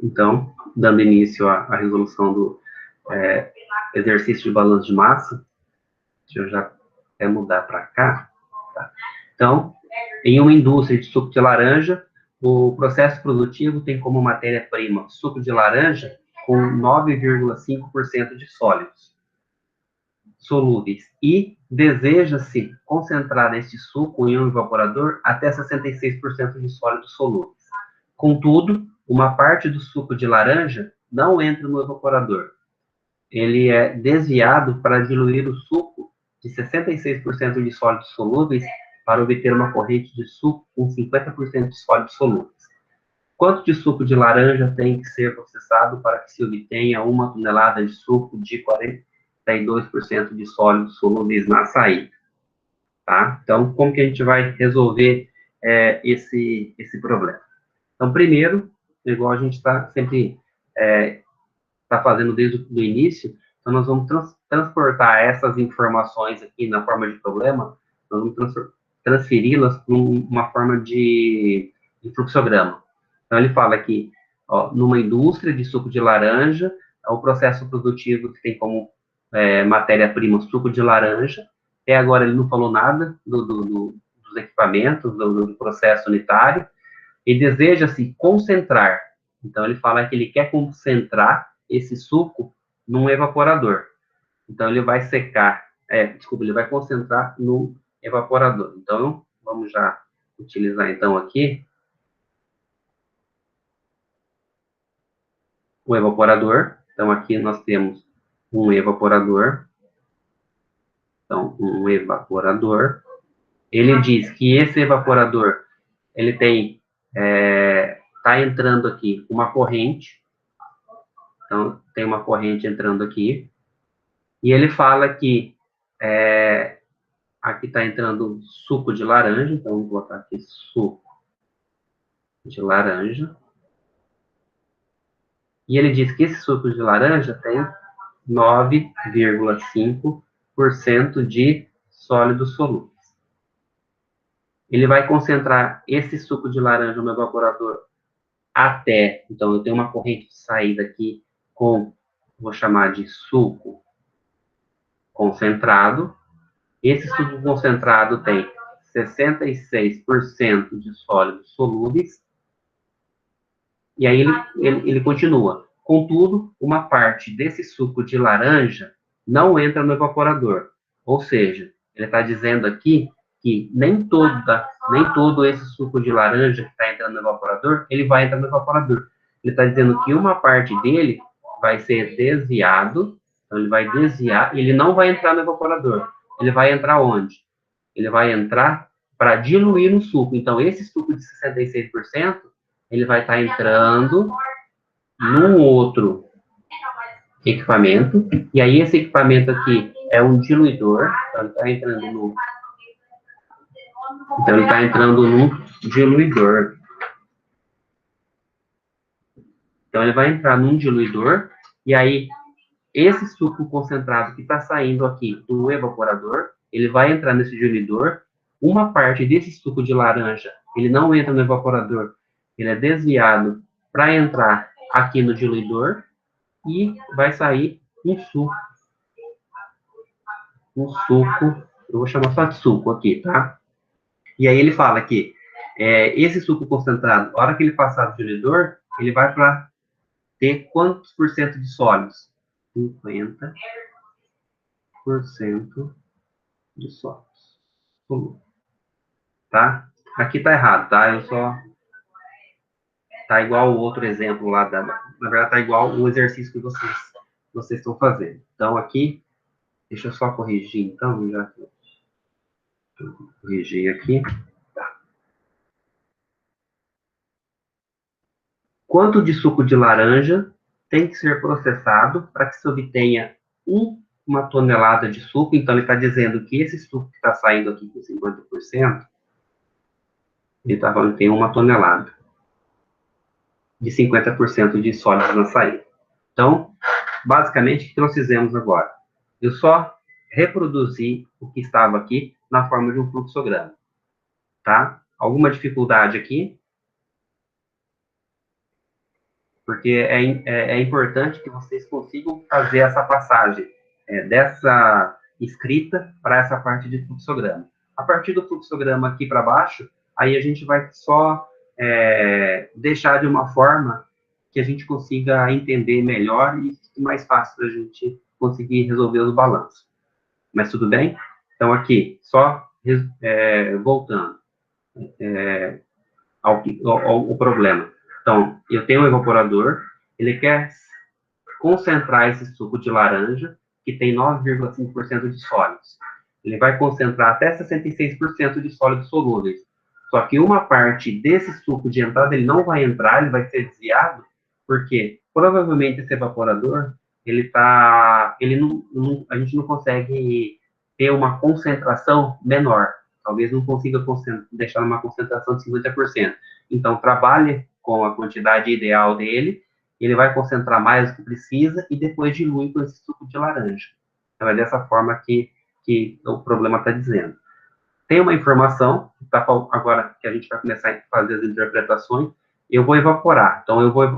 Então, dando início à resolução do exercício de balanço de massa, deixa eu já até mudar para cá. Tá? Então, em uma indústria de suco de laranja, o processo produtivo tem como matéria-prima suco de laranja com 9,5% de sólidos solúveis e deseja-se concentrar este suco em um evaporador até 66% de sólidos solúveis. Contudo, uma parte do suco de laranja não entra no evaporador. Ele é desviado para diluir o suco de 66% de sólidos solúveis para obter uma corrente de suco com 50% de sólidos solúveis. Quanto de suco de laranja tem que ser processado para que se obtenha 1 tonelada de suco de 42% de sólidos solúveis na saída? Tá? Então, como que a gente vai resolver esse problema? Então, primeiro, igual a gente está sempre fazendo desde o início, então nós vamos transportar essas informações aqui na forma de problema, nós vamos transferi-las para uma forma de fluxograma. Então, ele fala que, ó, numa indústria de suco de laranja, o processo produtivo que tem como matéria-prima suco de laranja. Até agora ele não falou nada dos equipamentos, do processo unitário, e deseja-se concentrar. Então, ele fala que ele quer concentrar esse suco num evaporador. Então, ele vai secar, ele vai concentrar no evaporador. Então, vamos já utilizar, então, aqui o evaporador. Então, aqui nós temos um evaporador. Então, um evaporador. Ele diz que esse evaporador, ele tem, tá entrando aqui uma corrente. Então, tem uma corrente entrando aqui. E ele fala que aqui está entrando suco de laranja. Então, vou botar aqui suco de laranja. E ele diz que esse suco de laranja tem 9,5% de sólidos solúveis. Ele vai concentrar esse suco de laranja no evaporador até, então eu tenho uma corrente de saída aqui com, vou chamar de suco concentrado. Esse suco concentrado tem 66% de sólidos solúveis. E aí ele continua. Contudo, uma parte desse suco de laranja não entra no evaporador. Ou seja, ele está dizendo aqui que nem todo esse suco de laranja que está entrando no evaporador, ele vai entrar no evaporador. Ele está dizendo que uma parte dele vai ser desviado, então ele vai desviar, ele não vai entrar no evaporador. Ele vai entrar onde? Ele vai entrar para diluir no suco. Então, esse suco de 66%, ele vai estar entrando num outro equipamento, e aí esse equipamento aqui é um diluidor, então ele está entrando num diluidor. Então ele vai entrar num diluidor, e aí esse suco concentrado que está saindo aqui do evaporador, ele vai entrar nesse diluidor. Uma parte desse suco de laranja, ele não entra no evaporador, ele é desviado para entrar aqui no diluidor, e vai sair um suco. Eu vou chamar só de suco aqui, tá? E aí ele fala que esse suco concentrado, na hora que ele passar do diluidor, ele vai para ter quantos por cento de sólidos? 50% de sólidos. Tá? Aqui tá errado, tá? Tá igual o outro exemplo lá na verdade tá igual o exercício que vocês estão fazendo. Então aqui, deixa eu só corrigir então, já corrigi aqui. Tá. Quanto de suco de laranja tem que ser processado para que se obtenha uma tonelada de suco? Então ele está dizendo que esse suco que está saindo aqui com 50%, ele está falando que tem 1 tonelada de 50% de sólidos na saída. Então, basicamente, o que nós fizemos agora? Eu só reproduzi o que estava aqui na forma de um fluxograma. Tá? Alguma dificuldade aqui? porque é importante que vocês consigam fazer essa passagem dessa escrita para essa parte de fluxograma. A partir do fluxograma aqui para baixo, aí a gente vai só deixar de uma forma que a gente consiga entender melhor e fique mais fácil para a gente conseguir resolver os balanços. Mas tudo bem? Então, aqui, só voltando ao problema. Então, eu tenho um evaporador, ele quer concentrar esse suco de laranja, que tem 9,5% de sólidos. Ele vai concentrar até 66% de sólidos solúveis. Só que uma parte desse suco de entrada, ele não vai entrar, ele vai ser desviado, porque provavelmente esse evaporador, a gente não consegue ter uma concentração menor. Talvez não consiga deixar uma concentração de 50%. Então, trabalhe com a quantidade ideal dele, ele vai concentrar mais do que precisa e depois dilui com esse suco de laranja. Então, é dessa forma que o problema está dizendo. Tem uma informação, agora que a gente vai começar a fazer as interpretações, eu vou evaporar. Então,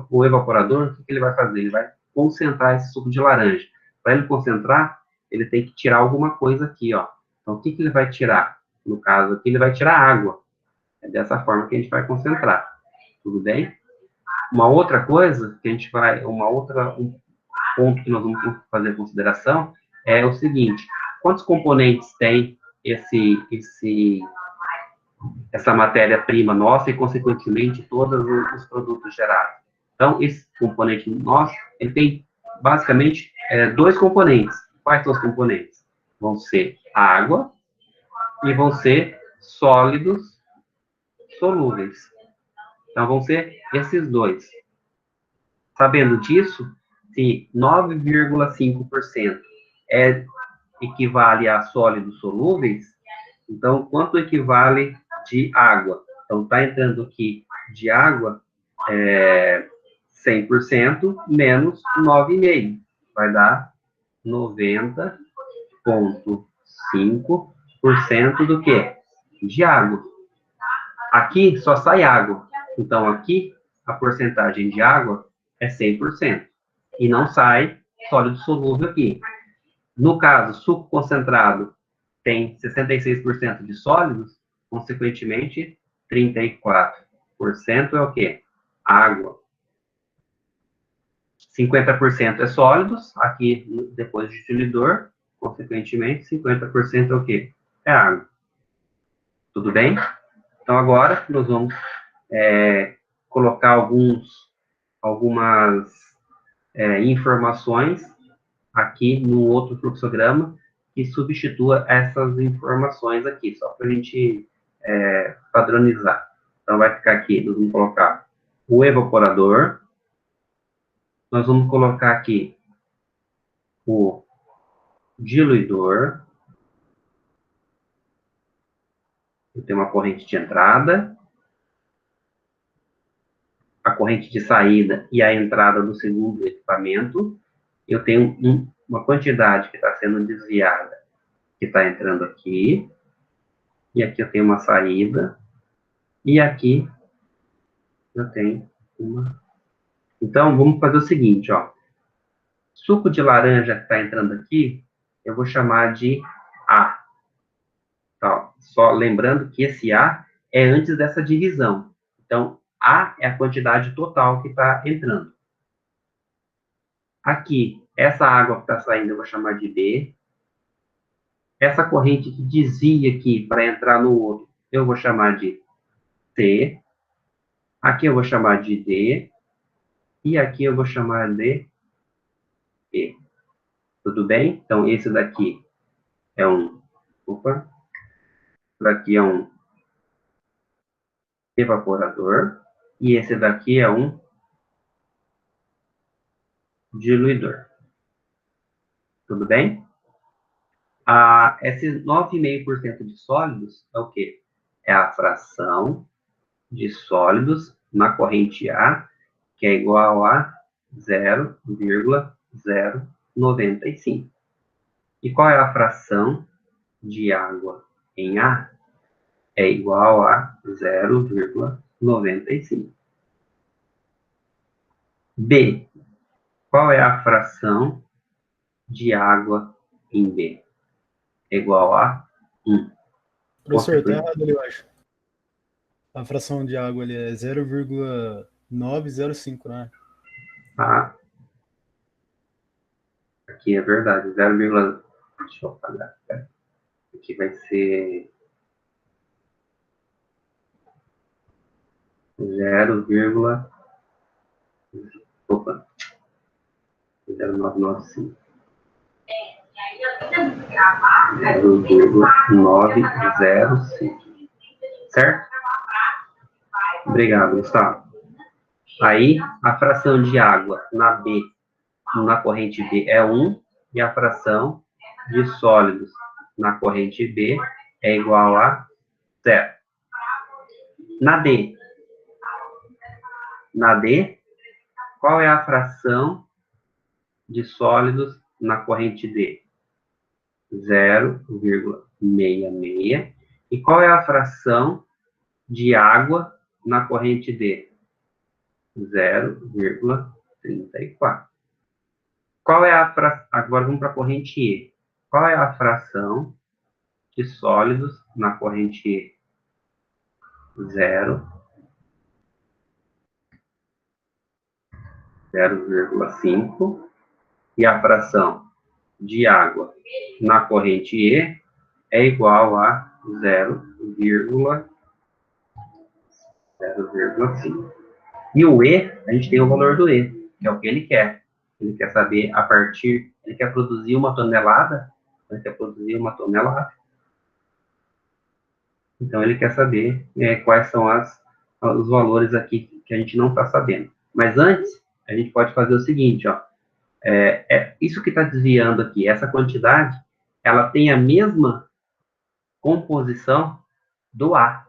o evaporador, o que ele vai fazer? Ele vai concentrar esse suco de laranja. Para ele concentrar, ele tem que tirar alguma coisa aqui, ó. Então, o que ele vai tirar? No caso aqui, ele vai tirar água. É dessa forma que a gente vai concentrar. Tudo bem? Uma outra coisa que um ponto que nós vamos fazer consideração é o seguinte: quantos componentes tem essa matéria-prima nossa e, consequentemente, todos os produtos gerados? Então, esse componente nosso, ele tem basicamente dois componentes. Quais são os componentes? Vão ser água e vão ser sólidos solúveis. Então, vão ser esses dois. Sabendo disso, se 9,5% equivale a sólidos solúveis, então, quanto equivale de água? Então, está entrando aqui de água 100% menos 9,5%. Vai dar 90,5% do quê? De água. Aqui só sai água. Então, aqui, a porcentagem de água é 100%. E não sai sólido solúvel aqui. No caso, suco concentrado tem 66% de sólidos, consequentemente, 34% é o quê? Água. 50% é sólidos, aqui depois de diluidor, consequentemente, 50% é o quê? É água. Tudo bem? Então, agora, nós vamos colocar algumas informações aqui no outro fluxograma que substitua essas informações aqui, só para a gente padronizar. Então, vai ficar aqui, nós vamos colocar o evaporador, nós vamos colocar aqui o diluidor, tem uma corrente de entrada, a corrente de saída e a entrada do segundo equipamento. Eu tenho uma quantidade que está sendo desviada, que está entrando aqui, e aqui eu tenho uma saída, e aqui eu tenho uma. Então, vamos fazer o seguinte, ó. Suco de laranja que está entrando aqui, eu vou chamar de A. Tá? Só lembrando que esse A é antes dessa divisão. Então, A é a quantidade total que está entrando. Aqui, essa água que está saindo, eu vou chamar de B. Essa corrente que desvia aqui para entrar no outro, eu vou chamar de C. Aqui eu vou chamar de D. E aqui eu vou chamar de E. Tudo bem? Então, esse daqui é um... Opa. Daqui é um evaporador. E esse daqui é um diluidor. Tudo bem? Esses 9,5% de sólidos é o quê? É a fração de sólidos na corrente A, que é igual a 0,095. E qual é a fração de água em A? É igual a 0,95. B. Qual é a fração de água em B? É igual a 1. Professor, tá errado ali, eu acho. A fração de água ali é 0,905, né? Ah, aqui é verdade. 0, deixa eu apagar. Aqui vai ser 0, opa, 0,995. 0,905. Certo? Obrigado, Gustavo. Aí, a fração de água na B, na corrente B é 1, e a fração de sólidos na corrente B é igual a 0. Na D, qual é a fração de sólidos na corrente D? 0,66. E qual é a fração de água na corrente D? 0,34. Qual é a fração? Agora vamos para a corrente E. Qual é a fração de sólidos na corrente E? 0,5. E a fração de água na corrente E é igual a 0,5. E o E, a gente tem o valor do E, que é o que ele quer. Ele quer saber ele quer produzir 1 tonelada, então ele quer saber quais são os valores aqui que a gente não está sabendo. Mas antes, a gente pode fazer o seguinte, ó, isso que está desviando aqui, essa quantidade, ela tem a mesma composição do A.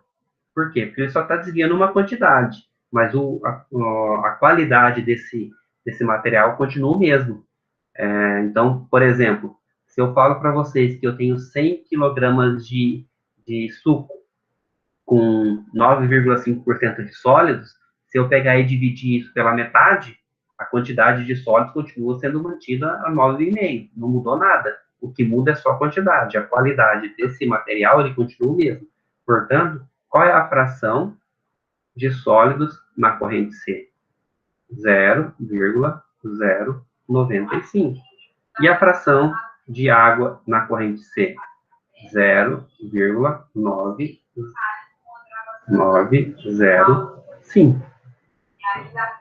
Por quê? Porque ele só está desviando uma quantidade, mas a qualidade desse material continua o mesmo. Então, por exemplo, se eu falo para vocês que eu tenho 100 quilogramas de suco com 9,5% de sólidos, se eu pegar e dividir isso pela metade, a quantidade de sólidos continua sendo mantida a 9,5, não mudou nada. O que muda é só a quantidade, a qualidade desse material, ele continua o mesmo. Portanto, qual é a fração de sólidos na corrente C? 0,095. E a fração de água na corrente C? 0,905.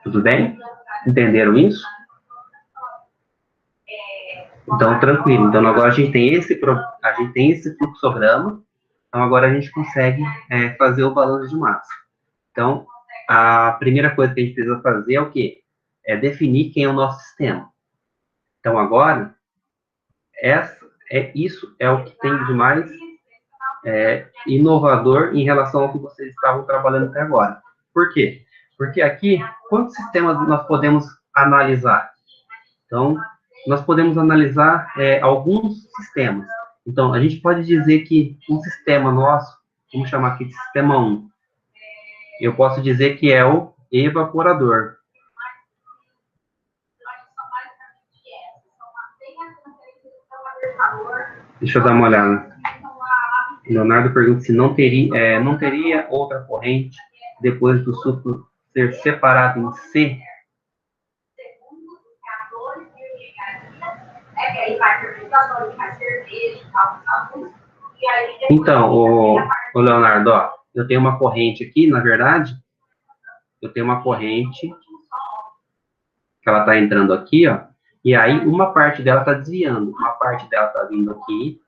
Tudo bem? Entenderam isso? Então, tranquilo. Então, agora a gente tem esse fluxograma. Então, agora a gente consegue fazer o balanço de massa. Então, a primeira coisa que a gente precisa fazer é o quê? É definir quem é o nosso sistema. Então, agora, isso é o que tem de mais inovador em relação ao que vocês estavam trabalhando até agora. Por quê? Porque aqui, quantos sistemas nós podemos analisar? Então, nós podemos analisar alguns sistemas. Então, a gente pode dizer que um sistema nosso, vamos chamar aqui de sistema 1, eu posso dizer que é o evaporador. Deixa eu dar uma olhada. Leonardo pergunta se não teria outra corrente depois do suco ser separado em C. Então, o Leonardo, ó, eu tenho uma corrente aqui, na verdade, eu tenho uma corrente que ela está entrando aqui, ó, e aí uma parte dela está desviando, uma parte dela está vindo aqui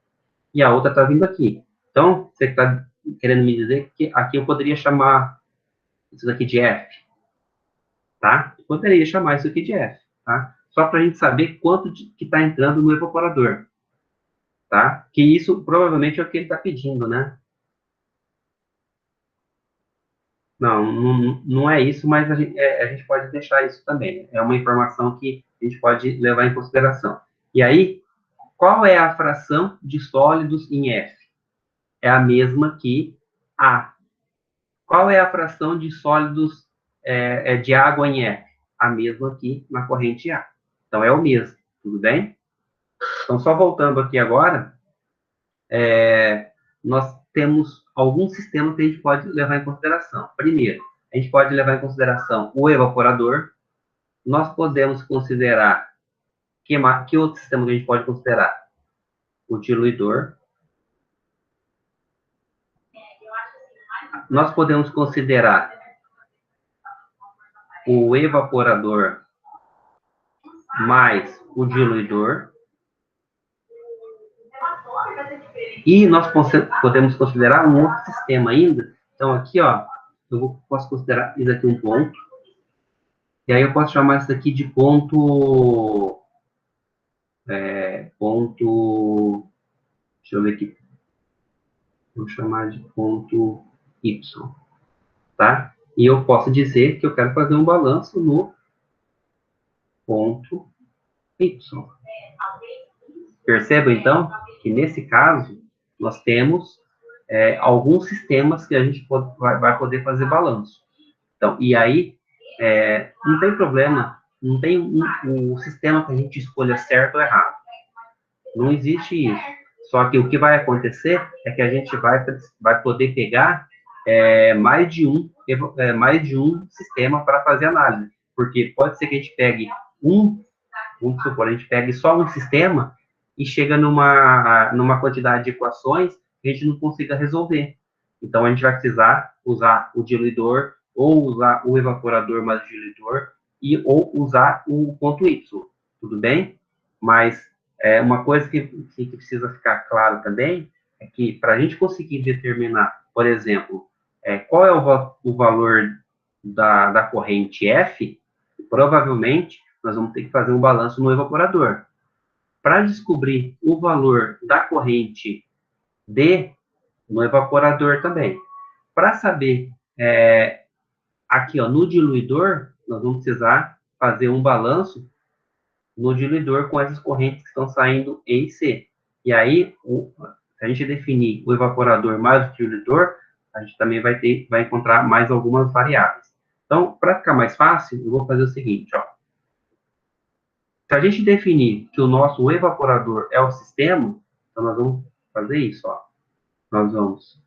e a outra está vindo aqui. Então, você está querendo me dizer que aqui eu poderia chamar isso daqui de F, tá? Eu poderia chamar isso aqui de F, tá? Só para a gente saber quanto que está entrando no evaporador, tá? Que isso provavelmente é o que ele está pedindo, né? Não é isso, mas a gente pode deixar isso também. É uma informação que a gente pode levar em consideração. E aí, qual é a fração de sólidos em F? É a mesma que A. Qual é a fração de sólidos de água em F? a mesma aqui na corrente A. Então, é o mesmo, tudo bem? Então, só voltando aqui agora, nós temos alguns sistemas que a gente pode levar em consideração. Primeiro, a gente pode levar em consideração o evaporador. Nós podemos considerar, que outro sistema que a gente pode considerar? O diluidor. Nós podemos considerar o evaporador mais o diluidor. E nós podemos considerar um outro sistema ainda. Então, aqui, ó, posso considerar isso aqui um ponto. E aí eu posso chamar isso aqui de ponto... Deixa eu ver aqui. Vou chamar de ponto Y. Tá? E eu posso dizer que eu quero fazer um balanço no ponto Y. Perceba, então, que nesse caso, nós temos alguns sistemas que a gente vai poder fazer balanço. Então, e aí, não tem problema, não tem um sistema que a gente escolha certo ou errado. Não existe isso. Só que o que vai acontecer é que a gente vai poder pegar mais de um sistema para fazer análise. Porque pode ser que a gente pegue vamos supor, a gente pegue só um sistema e chega numa quantidade de equações que a gente não consiga resolver. Então, a gente vai precisar usar o diluidor, ou usar o evaporador mais o diluidor, ou usar o ponto Y. Tudo bem? Mas uma coisa que precisa ficar claro também é que, para a gente conseguir determinar, por exemplo, qual é o valor da corrente F, provavelmente nós vamos ter que fazer um balanço no evaporador. Para descobrir o valor da corrente D, no evaporador também. Para saber, aqui, ó, no diluidor, nós vamos precisar fazer um balanço no diluidor com essas correntes que estão saindo E e C. E aí, se a gente definir o evaporador mais o diluidor, a gente também vai encontrar mais algumas variáveis. Então, para ficar mais fácil, eu vou fazer o seguinte, ó. Se a gente definir que o nosso evaporador é o sistema, então nós vamos fazer isso, ó. Nós vamos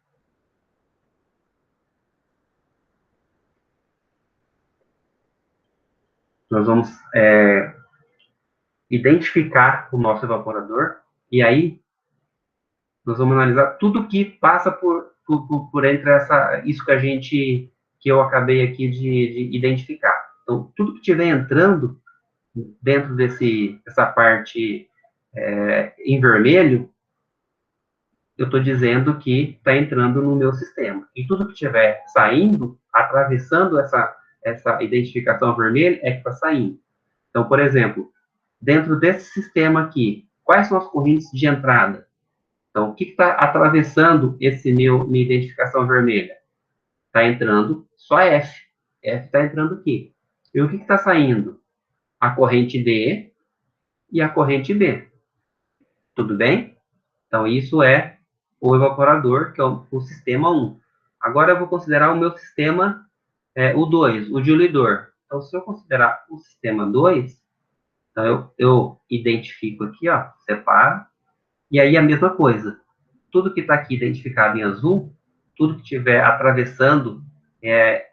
identificar o nosso evaporador, e aí nós vamos analisar tudo que passa por entre isso que eu acabei aqui de identificar. Então, tudo que estiver entrando dentro dessa parte em vermelho, eu estou dizendo que está entrando no meu sistema. E tudo que estiver saindo, atravessando essa identificação vermelha, é que está saindo. Então, por exemplo, dentro desse sistema aqui, quais são as correntes de entrada? Então, o que está atravessando minha identificação vermelha? Está entrando só F. F está entrando aqui. E o que está saindo? A corrente D e a corrente B. Tudo bem? Então, isso é o evaporador, que é o sistema 1. Agora, eu vou considerar o meu sistema, o 2, o diluidor. Então, se eu considerar o sistema 2, então eu identifico aqui, ó, separo, e aí a mesma coisa. Tudo que está aqui identificado em azul, tudo que estiver atravessando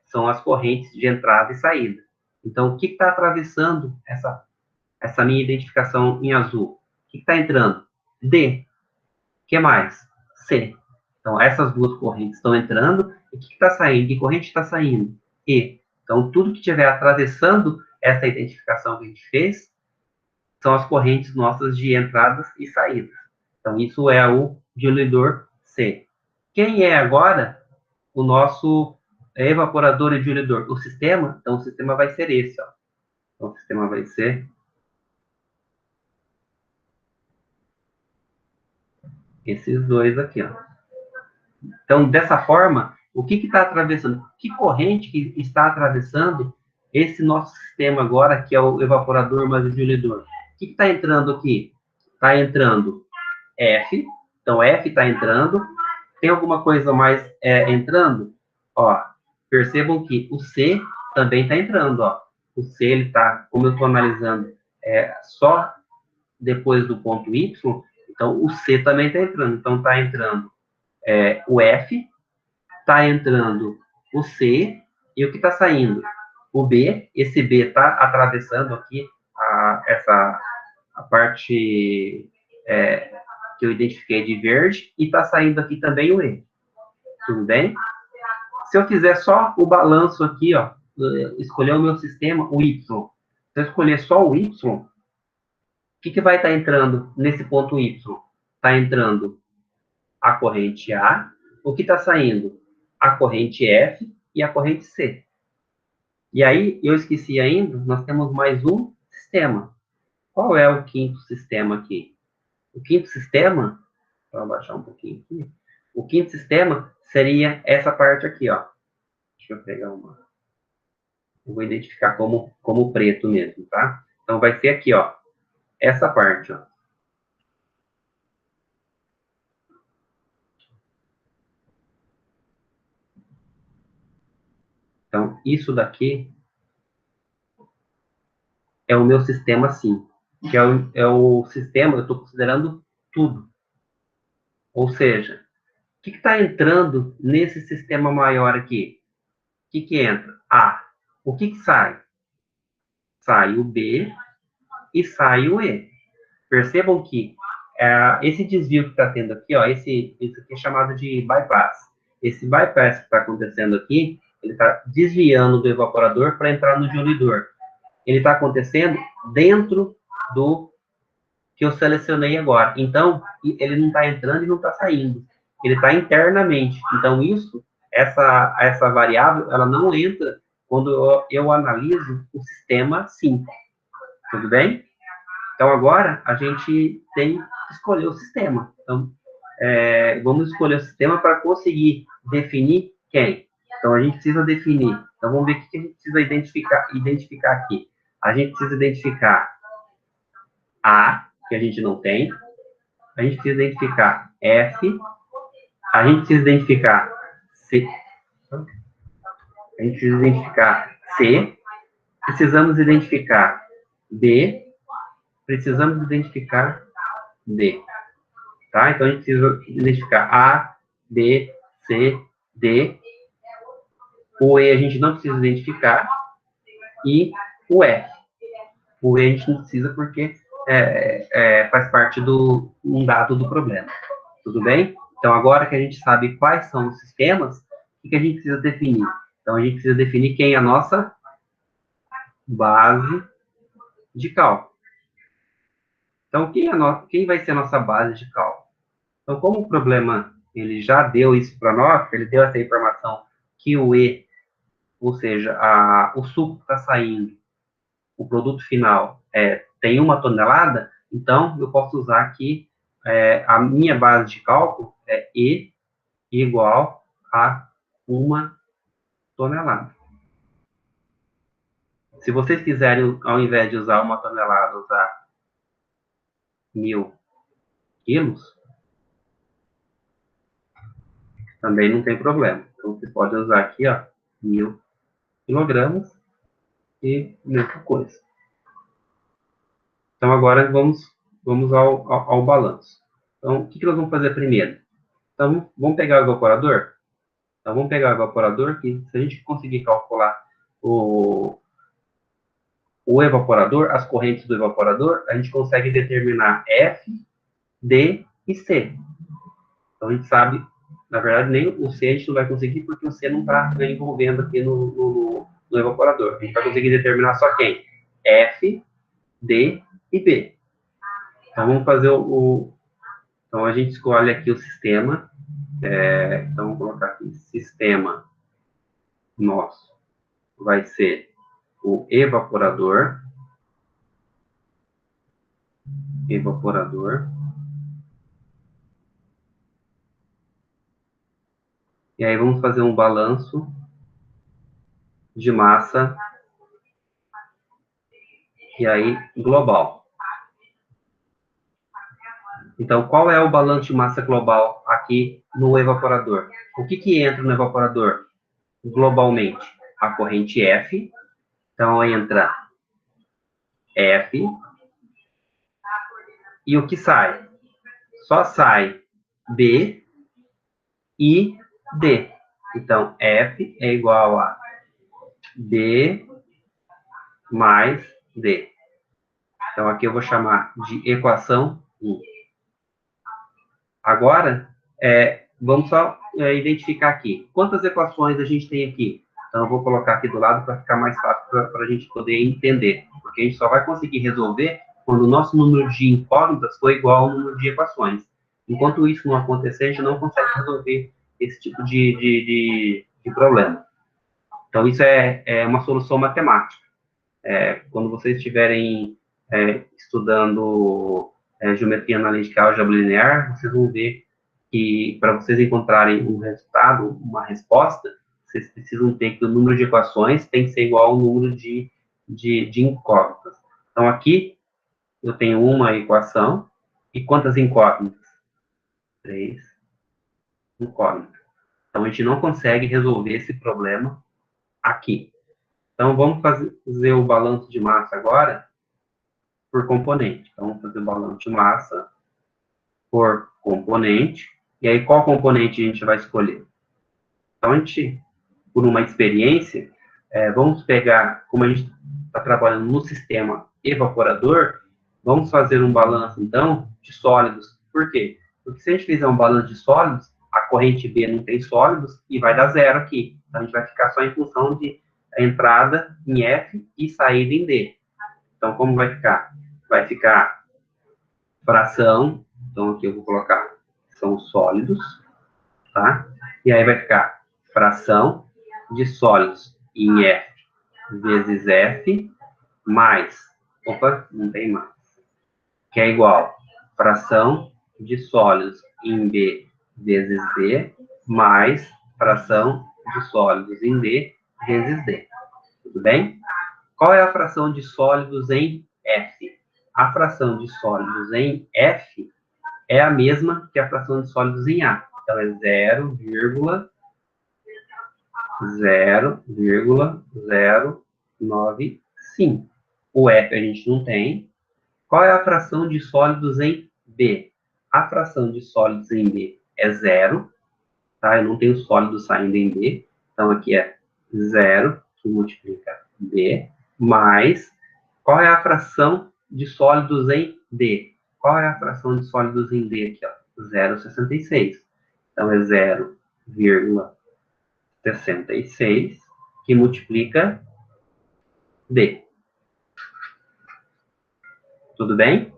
são as correntes de entrada e saída. Então, o que está atravessando essa minha identificação em azul? O que está entrando? D. O que mais? C. Então, essas duas correntes estão entrando. E o que está saindo? Que corrente está saindo? E. Então, tudo que estiver atravessando essa identificação que a gente fez são as correntes nossas de entradas e saídas. Então, isso é o diluidor C. Quem é agora o nosso evaporador e diluidor? O sistema? Então, o sistema vai ser esse, ó. Então, o sistema vai ser esses dois aqui, ó. Então, dessa forma, o que está atravessando? Que corrente que está atravessando esse nosso sistema agora, que é o evaporador mais o diluidor? O que está entrando aqui? Está entrando F. Então, F está entrando. Tem alguma coisa mais entrando? Ó, percebam que o C também está entrando, ó. o C, ele está, como eu estou analisando, só depois do ponto Y, então o C também está entrando. Então está entrando o F, está entrando o C, e o que está saindo? O B. Esse B está atravessando aqui a parte que eu identifiquei de verde, e está saindo aqui também o E. Tudo bem? Se eu fizer só o balanço aqui, ó, escolher o meu sistema, o Y. Se eu escolher só o Y, o que vai estar entrando nesse ponto Y? Está entrando a corrente A. O que está saindo? A corrente F e a corrente C. E aí, eu esqueci ainda, nós temos mais um sistema. Qual é o quinto sistema aqui? O quinto sistema, vou abaixar um pouquinho aqui. O quinto sistema seria essa parte aqui, ó. Deixa eu pegar uma. Eu vou identificar como preto mesmo, tá? Então, vai ser aqui, ó. Essa parte, ó. Então, isso daqui é o meu sistema sim. Que é o sistema, eu estou considerando tudo. Ou seja, o que está entrando nesse sistema maior aqui? O que entra? A. O que sai? Sai o B e sai o E. Percebam que esse desvio que está tendo aqui, ó, isso aqui é chamado de bypass. Esse bypass que está acontecendo aqui, ele está desviando do evaporador para entrar no diluidor. Ele está acontecendo dentro do que eu selecionei agora. Então, ele não está entrando e não está saindo. Ele está internamente. Então, essa variável, ela não entra quando eu analiso o sistema 5. Tudo bem? Então, agora, a gente tem que escolher o sistema. Então, vamos escolher o sistema para conseguir definir quem. Então, a gente precisa definir. Então, vamos ver o que a gente precisa identificar aqui. A gente precisa identificar A, que a gente não tem. A gente precisa identificar F. A gente precisa identificar C. A gente precisa identificar C. Precisamos identificar B. Precisamos identificar D. Tá? Então, a gente precisa identificar A, B, C, D. O E a gente não precisa identificar. E o F. O E a gente não precisa porque faz parte um dado do problema. Tudo bem? Então, agora que a gente sabe quais são os sistemas, o que a gente precisa definir? Então, a gente precisa definir quem é a nossa base de cálculo. Então, quem vai ser a nossa base de cálculo? Então, como o problema ele já deu isso para nós, ele deu essa informação que o E, ou seja, o suco que está saindo, o produto final tem 1 tonelada, então eu posso usar aqui a minha base de cálculo é E igual a 1 tonelada. Se vocês quiserem, ao invés de usar 1 tonelada, usar 1000 quilos, também não tem problema. Então, vocês podem usar aqui, ó, 1000 quilogramas e mesma coisa. Então, agora vamos ao balanço. Então, o que nós vamos fazer primeiro? Então, vamos pegar o evaporador? Então, vamos pegar o evaporador, que se a gente conseguir calcular o evaporador, as correntes do evaporador, a gente consegue determinar F, D e C. Então, a gente sabe, na verdade, nem o C a gente não vai conseguir, porque o C não está envolvendo aqui no evaporador. A gente vai conseguir determinar só quem? F, D e B. Então, vamos fazer Então, a gente escolhe aqui o sistema. Então, vamos colocar aqui, sistema nosso vai ser o evaporador. E aí, vamos fazer um balanço de massa, e aí, global. Então, qual é o balanço de massa global aqui no evaporador? O que entra no evaporador globalmente? A corrente F. Então, entra F. E o que sai? Só sai B e D. Então, F é igual a B mais D. Então, aqui eu vou chamar de equação 1. Agora, vamos só identificar aqui. Quantas equações a gente tem aqui? Então, eu vou colocar aqui do lado para ficar mais fácil para a gente poder entender. Porque a gente só vai conseguir resolver quando o nosso número de incógnitas for igual ao número de equações. Enquanto isso não acontecer, a gente não consegue resolver esse tipo de problema. Então, isso é uma solução matemática. Quando vocês estiverem estudando geometria analítica e álgebra linear, vocês vão ver que para vocês encontrarem um resultado, uma resposta, vocês precisam ter que o número de equações tem que ser igual ao número de incógnitas. Então, aqui, eu tenho uma equação, e quantas incógnitas? 3 incógnitas. Então, a gente não consegue resolver esse problema aqui. Então, vamos fazer o balanço de massa agora por componente. Então, vamos fazer o balanço de massa por componente. E aí, qual componente a gente vai escolher? Então, a gente, por uma experiência, vamos pegar, como a gente está trabalhando no sistema evaporador, vamos fazer um balanço, então, de sólidos. Por quê? Porque se a gente fizer um balanço de sólidos, a corrente B não tem sólidos e vai dar zero aqui. Então, a gente vai ficar só em função de entrada em F e saída em D. Então, como vai ficar? Vai ficar fração, então aqui eu vou colocar, são sólidos, tá? E aí vai ficar fração de sólidos em F vezes F mais, opa, não tem mais, que é igual fração de sólidos em B vezes D mais fração de sólidos em D vezes D. Tudo bem? Qual é a fração de sólidos em F? A fração de sólidos em F é a mesma que a fração de sólidos em A. Então, é 0,095. O F a gente não tem. Qual é a fração de sólidos em B? A fração de sólidos em B é 0. Tá? Eu não tenho sólido saindo em B. Então, aqui é 0, que multiplica B, mais... Qual é a fração de sólidos em D? Qual é a fração de sólidos em D aqui? 0,66. Então, é 0,66, que multiplica D. Tudo bem?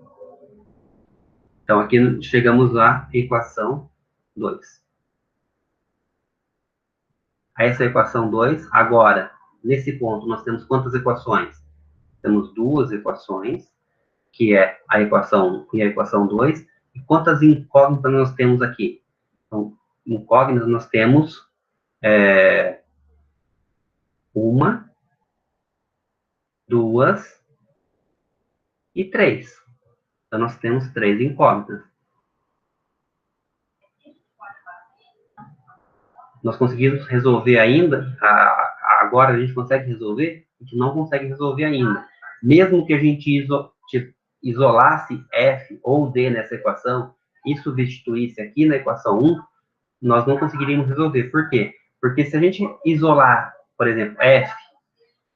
Então, aqui chegamos à equação 2. A essa equação 2, agora, nesse ponto, nós temos quantas equações? Temos duas equações, que é a equação 1 e a equação 2. E quantas incógnitas nós temos aqui? Então, incógnitas nós temos uma, duas e três. Então, nós temos 3 incógnitas. Nós conseguimos resolver ainda, agora a gente consegue resolver? A gente não consegue resolver ainda. Mesmo que a gente isolasse F ou D nessa equação e substituísse aqui na equação 1, nós não conseguiríamos resolver. Por quê? Porque se a gente isolar, por exemplo, F, o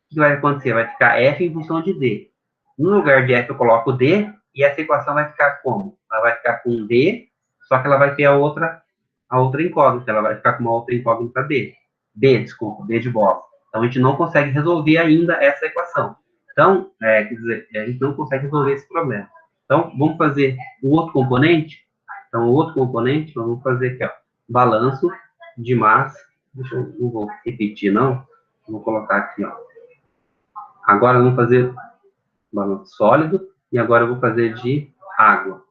que vai acontecer? Vai ficar F em função de D. No lugar de F eu coloco D, e essa equação vai ficar como? Ela vai ficar com D, só que ela vai ter a outra incógnita, ela vai ficar com uma outra incógnita B. B de bola. Então, a gente não consegue resolver ainda essa equação. Então, quer dizer, a gente não consegue resolver esse problema. Então, vamos fazer o outro componente? Então, o outro componente, vamos fazer aqui, ó, balanço de massa. Não vou repetir, não. Vou colocar aqui, ó. Agora, vamos fazer balanço sólido. E agora, eu vou fazer de água.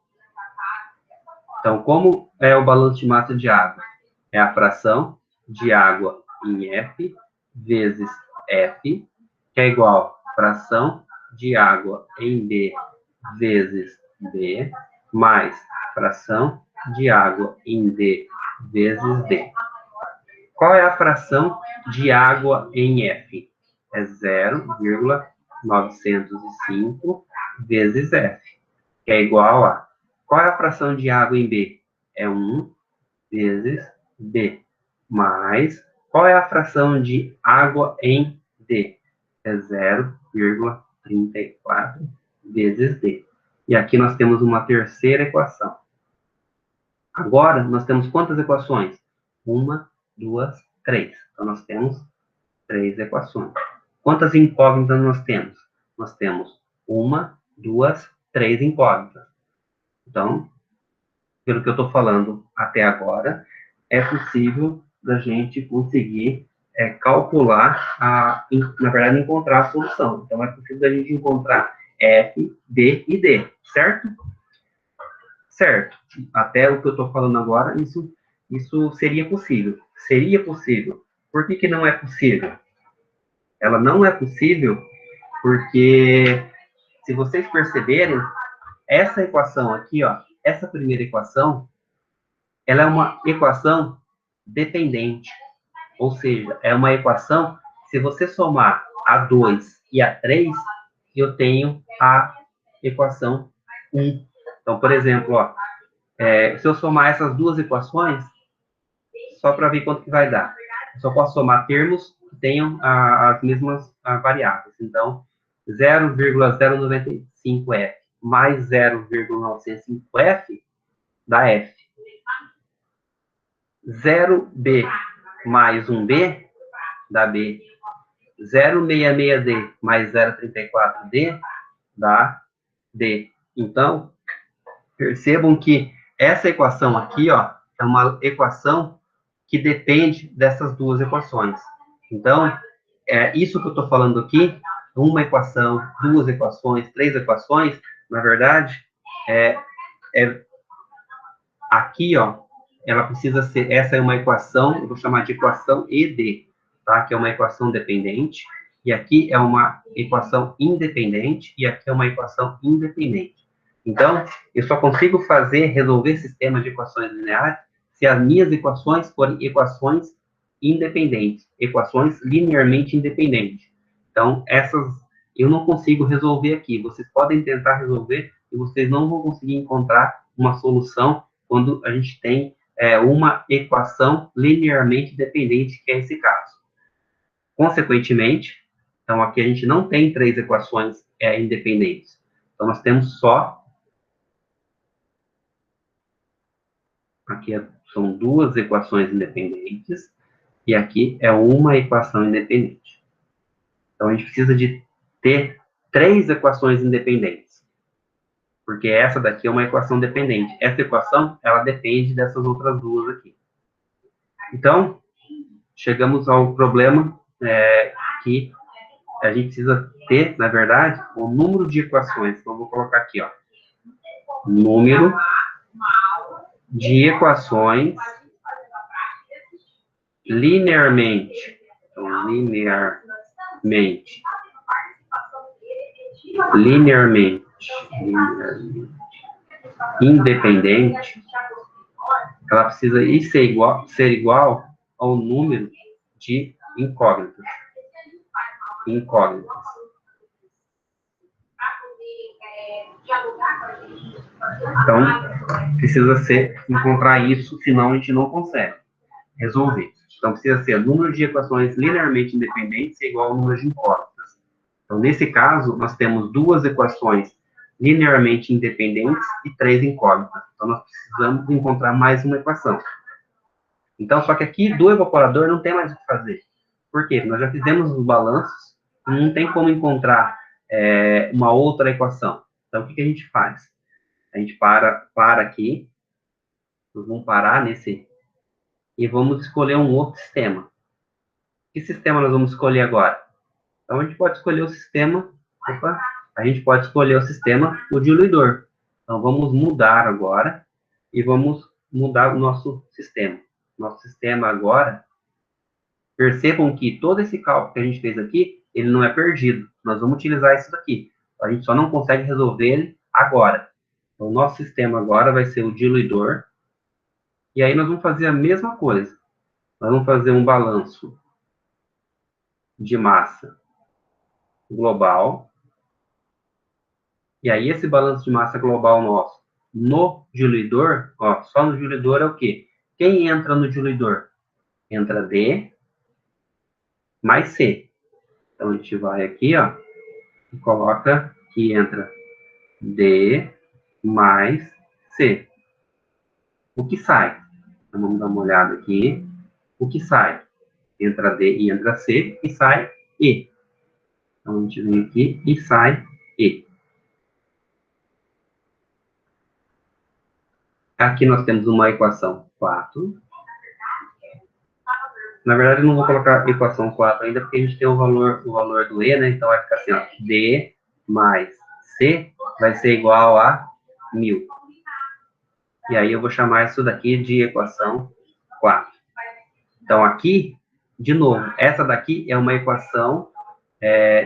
Então, como é o balanço de massa de água? É a fração de água em F vezes F, que é igual a fração de água em B vezes B, mais fração de água em D vezes D. Qual é a fração de água em F? é 0,905 vezes F, que é igual a... Qual é a fração de água em B? É 1 vezes B. Mais, qual é a fração de água em D? É 0,34 vezes D. E aqui nós temos uma terceira equação. Agora, nós temos quantas equações? 1, 2, 3. Então, nós temos 3 equações. Quantas incógnitas nós temos? Nós temos 1, 2, 3 incógnitas. Então, pelo que eu estou falando até agora, é possível da gente conseguir calcular, na verdade, encontrar a solução. Então, é possível da gente encontrar F, B e D, certo? Certo. Até o que eu estou falando agora, isso seria possível. Seria possível. Por que não é possível? Ela não é possível porque, se vocês perceberem, essa equação aqui, ó, essa primeira equação, ela é uma equação dependente. Ou seja, é uma equação, se você somar a 2 e a 3, eu tenho a equação 1. Então, por exemplo, ó, se eu somar essas duas equações, só para ver quanto que vai dar, eu só posso somar termos que tenham as mesmas variáveis. Então, 0,095F mais 0,905F dá F. 0B mais 1B dá B. 066D mais 034D dá D. Então, percebam que essa equação aqui, ó, é uma equação que depende dessas duas equações. Então, isso que eu estou falando aqui, uma equação, duas equações, três equações, na verdade, aqui, ó, ela precisa ser, essa é uma equação, eu vou chamar de equação ED, tá? Que é uma equação dependente, e aqui é uma equação independente, e aqui é uma equação independente. Então, eu só consigo resolver sistemas de equações lineares se as minhas equações forem equações independentes, equações linearmente independentes. Então, essas eu não consigo resolver aqui. Vocês podem tentar resolver e vocês não vão conseguir encontrar uma solução quando a gente tem uma equação linearmente dependente, que é esse caso. Consequentemente, então aqui a gente não tem três equações independentes. Então, nós temos só... Aqui são duas equações independentes, e aqui é uma equação independente. Então, a gente precisa de ter três equações independentes, porque essa daqui é uma equação dependente. Essa equação, ela depende dessas outras duas aqui. Então, chegamos ao problema que a gente precisa ter, na verdade, o número de equações. Então, eu vou colocar aqui, ó, número de equações linearmente independente, ela precisa ser igual ao número de incógnitas. Então, precisa encontrar isso, senão a gente não consegue resolver. Então, precisa ser o número de equações linearmente independentes igual ao número de incógnitas. Então, nesse caso, nós temos duas equações linearmente independentes e três incógnitas. Então, nós precisamos encontrar mais uma equação. Então, só que aqui do evaporador não tem mais o que fazer. Por quê? Nós já fizemos os balanços, não tem como encontrar uma outra equação. Então, o que a gente faz? A gente para aqui, nós vamos parar nesse, e vamos escolher um outro sistema. Que sistema nós vamos escolher agora? Então, a gente pode escolher o sistema, o diluidor. Então, vamos mudar agora, e vamos mudar o nosso sistema. Nosso sistema agora, percebam que todo esse cálculo que a gente fez aqui, ele não é perdido. Nós vamos utilizar isso daqui. A gente só não consegue resolver ele agora. Então, o nosso sistema agora vai ser o diluidor. E aí nós vamos fazer a mesma coisa. Nós vamos fazer um balanço de massa global. E aí, esse balanço de massa global nosso, no diluidor, ó, só no diluidor é o quê? Quem entra no diluidor? Entra D mais C. Então, a gente vai aqui, ó, e coloca que entra D mais C. O que sai? Então, vamos dar uma olhada aqui. O que sai? Entra D e entra C, e sai E. Então, a gente vem aqui e sai E. Aqui nós temos uma equação 4. Na verdade, eu não vou colocar equação 4 ainda, porque a gente tem o valor do E, né? Então, vai ficar assim, ó, D mais C vai ser igual a 1000. E aí, eu vou chamar isso daqui de equação 4. Então, aqui, de novo, essa daqui é uma equação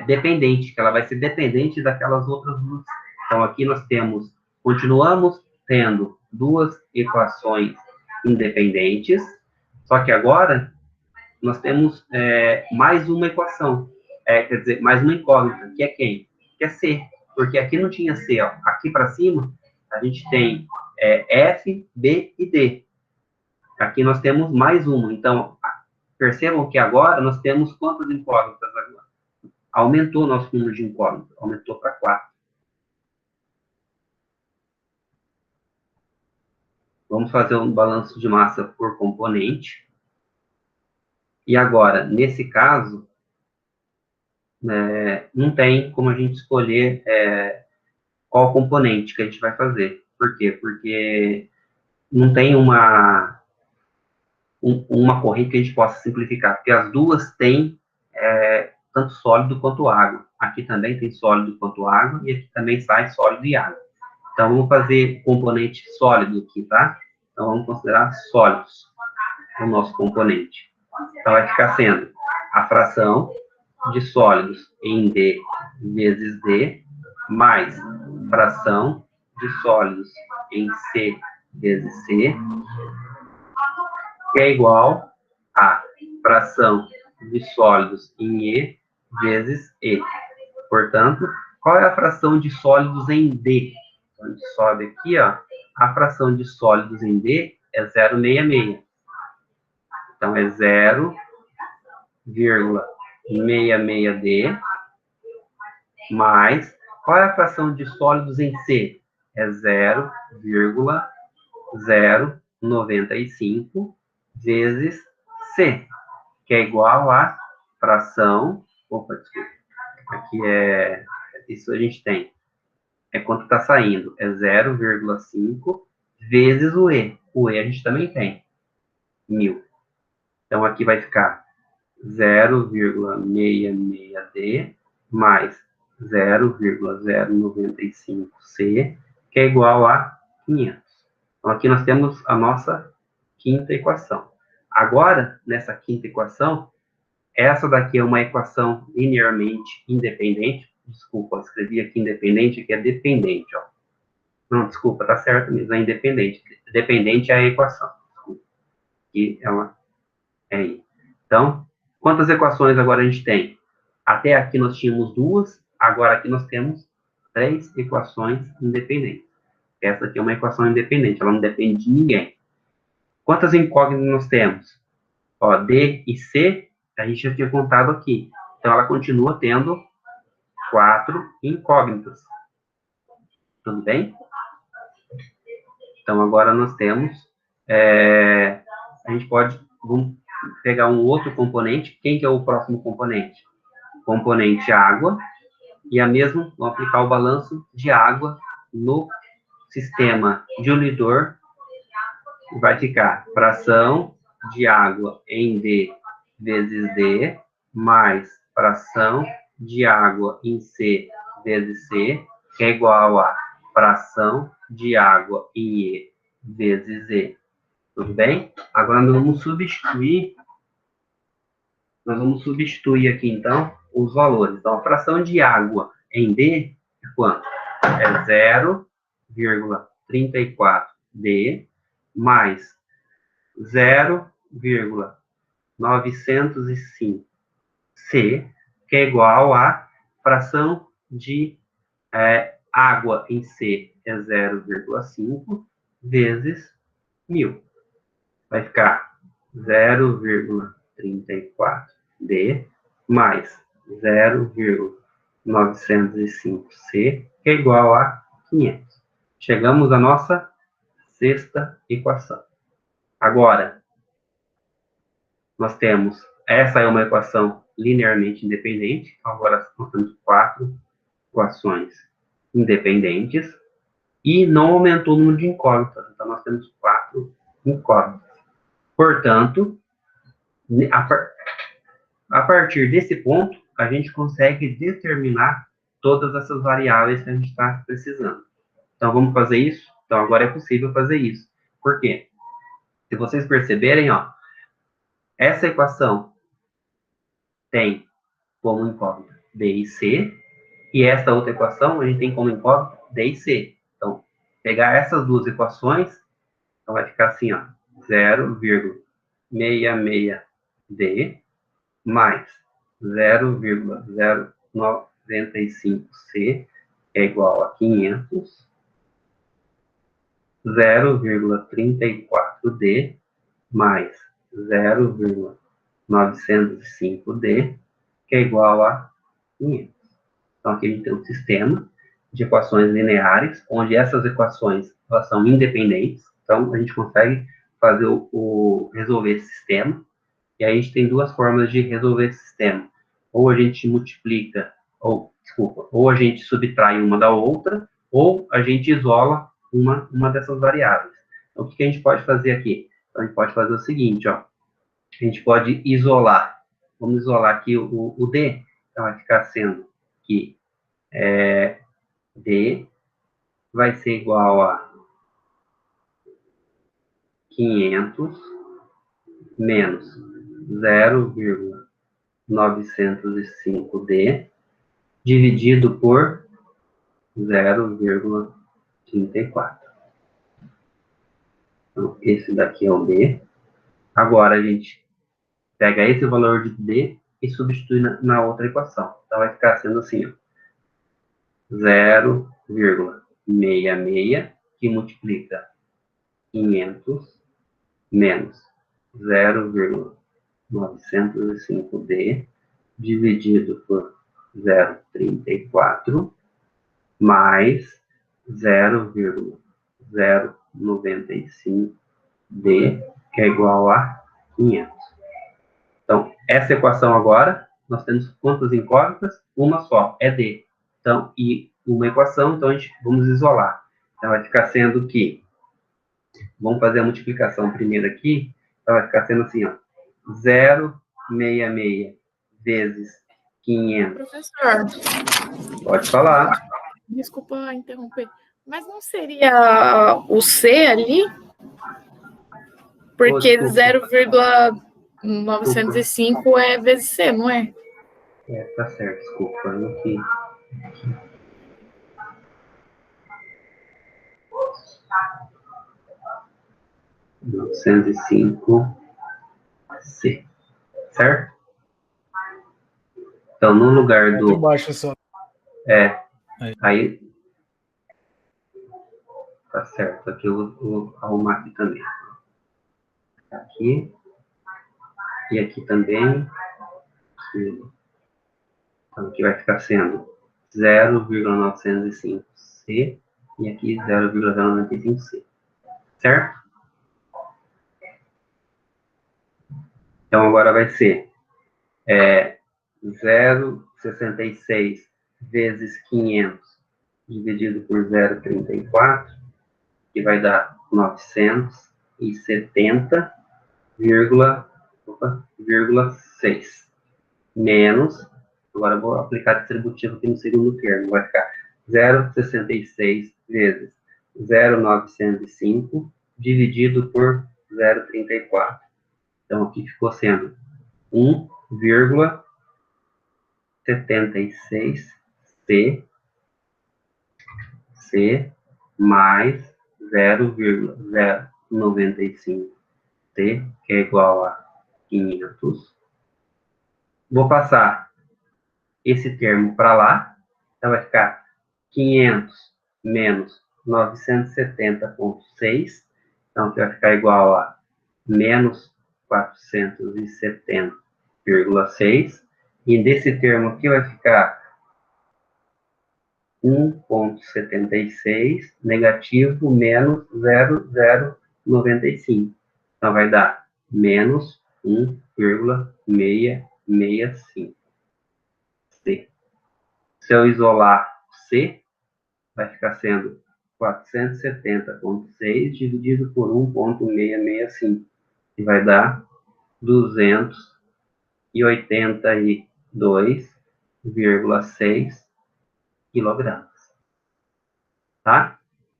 dependente, que ela vai ser dependente daquelas outras duas. Então, aqui nós continuamos tendo duas equações independentes, só que agora nós temos mais uma equação, quer dizer, mais uma incógnita, que é quem? Que é C, porque aqui não tinha C, ó. Aqui para cima a gente tem F, B e D. Aqui nós temos mais uma, então percebam que agora nós temos quantas incógnitas agora? Aumentou nosso número de incógnitas, aumentou para 4. Vamos fazer um balanço de massa por componente. E agora, nesse caso, não tem como a gente escolher qual componente que a gente vai fazer. Por quê? Porque não tem uma corrente que a gente possa simplificar, porque as duas têm tanto sólido quanto água. Aqui também tem sólido quanto água, e aqui também sai sólido e água. Então, vamos fazer componente sólido aqui, tá? Então, vamos considerar sólidos o nosso componente. Então, vai ficar sendo a fração de sólidos em D vezes D, mais fração de sólidos em C vezes C, que é igual a fração de sólidos em E vezes E. Portanto, qual é a fração de sólidos em D? Então, a gente sobe aqui, ó, a fração de sólidos em D é 0,66. Então, é 0,66D, mais, qual é a fração de sólidos em C? É 0,095 vezes C, que é igual a fração, desculpa, aqui isso a gente tem, quanto está saindo, é 0,5 vezes o E. O E a gente também tem, 1000. Então, aqui vai ficar 0,66D mais 0,095C, que é igual a 500. Então, aqui nós temos a nossa quinta equação. Agora, nessa quinta equação, essa daqui é uma equação linearmente independente. Desculpa, eu escrevi aqui independente, que é dependente, ó. Não, desculpa, tá certo mesmo, é independente. Dependente é a equação. Desculpa. E ela é aí. Então, quantas equações agora a gente tem? Até aqui nós tínhamos 2, agora aqui nós temos 3 equações independentes. Essa aqui é uma equação independente, ela não depende de ninguém. Quantas incógnitas nós temos? Ó, D e C, a gente já tinha contado aqui. Então, ela continua tendo 4 incógnitas. Tudo bem? Então, agora nós temos... a gente pode... Vamos pegar um outro componente. Quem que é o próximo componente? Componente água. E vamos aplicar o balanço de água no sistema diluidor. Vai ficar fração de água em D vezes D, mais fração de água em C vezes C, que é igual a fração de água em E vezes E. Tudo bem? Agora nós vamos substituir aqui, então, os valores. Então, a fração de água em D é quanto? É 0,34D mais 0,905C, que é igual a fração de água em C é 0,5 vezes 1000. Vai ficar 0,34D mais 0,905C, que é igual a 500. Chegamos à nossa sexta equação. Agora, nós temos, essa é uma equação linearmente independente, agora nós temos 4 equações independentes, e não aumentou o número de incógnitas, então nós temos 4 incógnitas. Portanto, a partir desse ponto, a gente consegue determinar todas essas variáveis que a gente está precisando. Então, vamos fazer isso? Então, agora é possível fazer isso. Por quê? Se vocês perceberem, ó, essa equação tem como incógnita B e C, e essa outra equação a gente tem como incógnita D e C. Então, pegar essas duas equações, então vai ficar assim, ó, 0,66D mais 0,095C é igual a 500, 0,34D mais 0,905D, que é igual a 500. Então, aqui a gente tem um sistema de equações lineares, onde essas equações elas são independentes. Então, a gente consegue fazer resolver esse sistema. E aí a gente tem duas formas de resolver esse sistema. Ou a gente multiplica, ou a gente subtrai uma da outra, ou a gente isola uma dessas variáveis. Então, o que a gente pode fazer aqui? Então, a gente pode fazer o seguinte, ó. A gente pode isolar. Vamos isolar aqui o D. Então, vai ficar sendo que D vai ser igual a 500 menos 0,905D dividido por 0,34. Então, esse daqui é o D. Agora, a gente pega esse valor de D e substitui na outra equação. Então, vai ficar sendo assim, ó, 0,66, que multiplica 500 menos 0,905D dividido por 0,34 mais 0,095D, que é igual a 500. Então, essa equação agora, nós temos quantas incógnitas? Uma só, é D. Então, e uma equação, então vamos isolar. Então, vai ficar sendo que, vamos fazer a multiplicação primeiro aqui, então vai ficar sendo assim, ó, 0,66 vezes 500. Professor, Pode falar. desculpa interromper, mas não seria o C ali? Porque 0,905 é vezes C, não é? Tá certo, desculpa. Aqui. 905C. Certo? Então, no lugar do... Baixo só. Aí... Tá certo. Aqui eu vou arrumar aqui também. Aqui. E aqui também. Aqui. Então, aqui vai ficar sendo 0,905C e aqui 0,095C. Certo? Então, agora vai ser 0,66 vezes 500 dividido por 0,34, que vai dar 970,6. Menos, agora eu vou aplicar distributivo aqui no segundo termo, vai ficar 0,66 vezes 0,905 dividido por 0,34. Então, aqui ficou sendo 1,76C mais 0,095C, que é igual a 500. Vou passar esse termo para lá. Então, vai ficar 500 menos 970,6. Então, aqui vai ficar igual a menos 470,6. E desse termo aqui vai ficar 1,76 negativo menos 0,095. Então, vai dar menos 1,665. C. Se eu isolar C, vai ficar sendo 470,6 dividido por 1,665. E vai dar 282,6 quilogramas. Tá?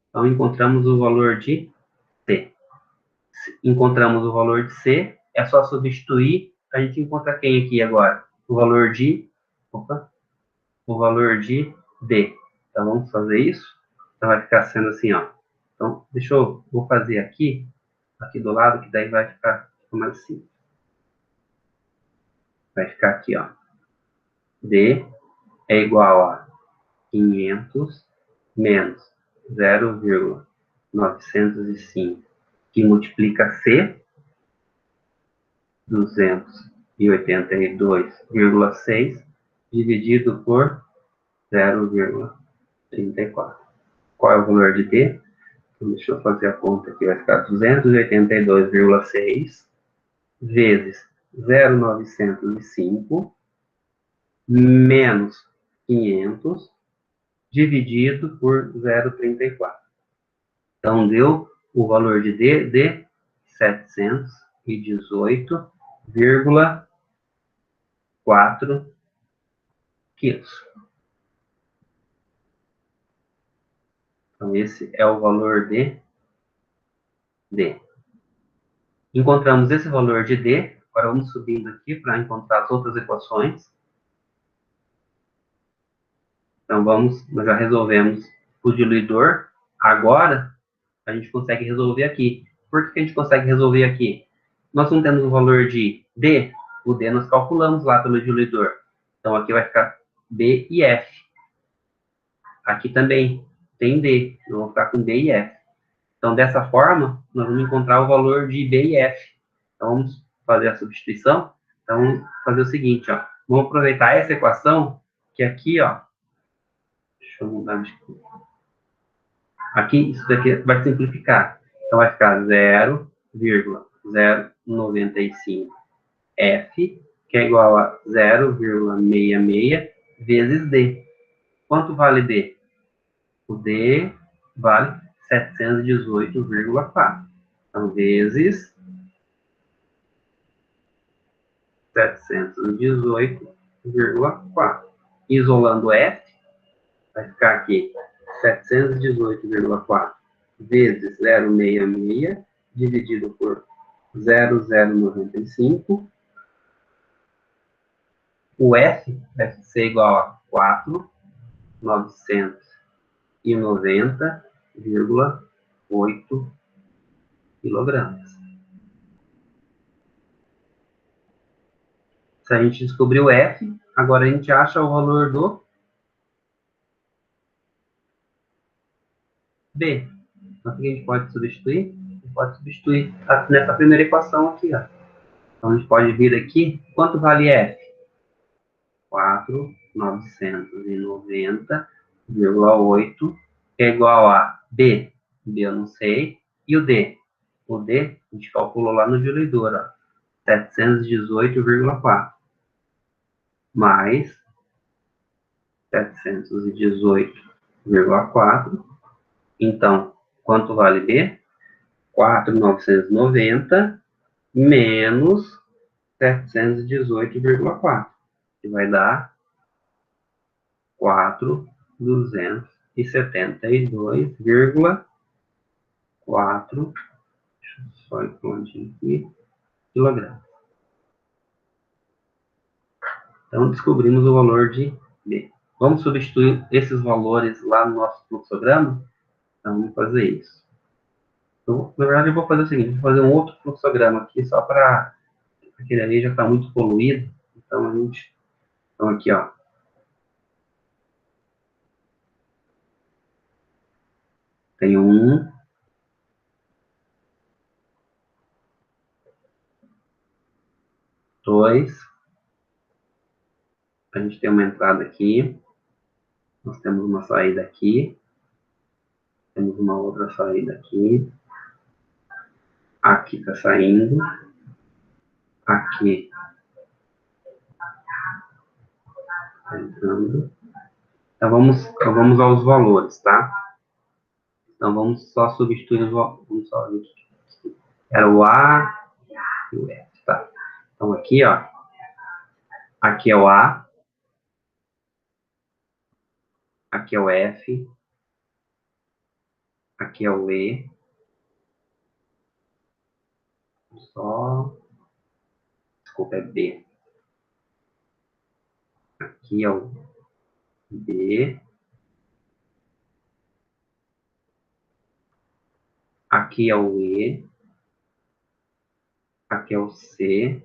Então, encontramos o valor de C. Encontramos o valor de C, é só substituir. A gente encontra quem aqui agora? O valor de... Opa! O valor de D. Então, vamos fazer isso. Então, vai ficar sendo assim, ó. Então, vou fazer aqui do lado, que daí vai ficar mais simples. Vai ficar aqui, ó. D é igual a 500 menos 0,905, que multiplica C, 282,6, dividido por 0,34. Qual é o valor de D? Então, deixa eu fazer a conta aqui. Vai ficar 282,6 vezes 0,905 menos 500 dividido por 0,34. Então, deu o valor de D de 718,4 quilos. Então, esse é o valor de D. Encontramos esse valor de D. Agora, vamos subindo aqui para encontrar as outras equações. Então, nós já resolvemos o diluidor. Agora, a gente consegue resolver aqui. Por que a gente consegue resolver aqui? Nós não temos o valor de D. O D nós calculamos lá pelo diluidor. Então, aqui vai ficar B e F. Aqui também tem D. Eu vou ficar com D e F. Então, dessa forma, nós vamos encontrar o valor de B e F. Então, vamos fazer a substituição. Então, vamos fazer o seguinte, ó. Vamos aproveitar essa equação, que aqui, ó. Deixa eu mudar de cor. Aqui, isso daqui vai simplificar. Então, vai ficar 0,095 F, que é igual a 0,66 vezes D. Quanto vale D? O D vale 718,4. Então, vezes 718,4. Isolando F, vai ficar aqui 718,4 vezes 0,66 dividido por 0,095. O F vai ser igual a 4.990,8 quilogramas. Se a gente descobriu F, agora a gente acha o valor do B. Então, o que a gente pode substituir? A gente pode substituir nessa primeira equação aqui, ó. Então, a gente pode vir aqui. Quanto vale F? 4.990,8, que é igual a B. B eu não sei. E o D? O D, a gente calculou lá no diluidor, ó. 718,4. Mais 718,4. Então, quanto vale B? 4.990 menos 718,4, que vai dar 4.272,4, deixa eu só ir prontinho aqui, quilogramas. Então, descobrimos o valor de B. Vamos substituir esses valores lá no nosso fluxograma? Então, vamos fazer isso. Então, na verdade, eu vou fazer o seguinte, vou fazer um outro fluxograma aqui, só para... Aquele ali já está muito poluído. Então, aqui, ó. Tem 1, 2, a gente tem uma entrada aqui, nós temos uma saída aqui, temos uma outra saída aqui, aqui está saindo, aqui está entrando. Então, vamos aos valores, tá? Então, vamos só substituir os valores. Vamos só ver aqui. Era o A e o F, tá? Então, aqui, ó. Aqui é o A. Aqui é o F. Aqui é o E. Só... Desculpa, é B. Aqui é o B. Aqui é o E. Aqui é o C.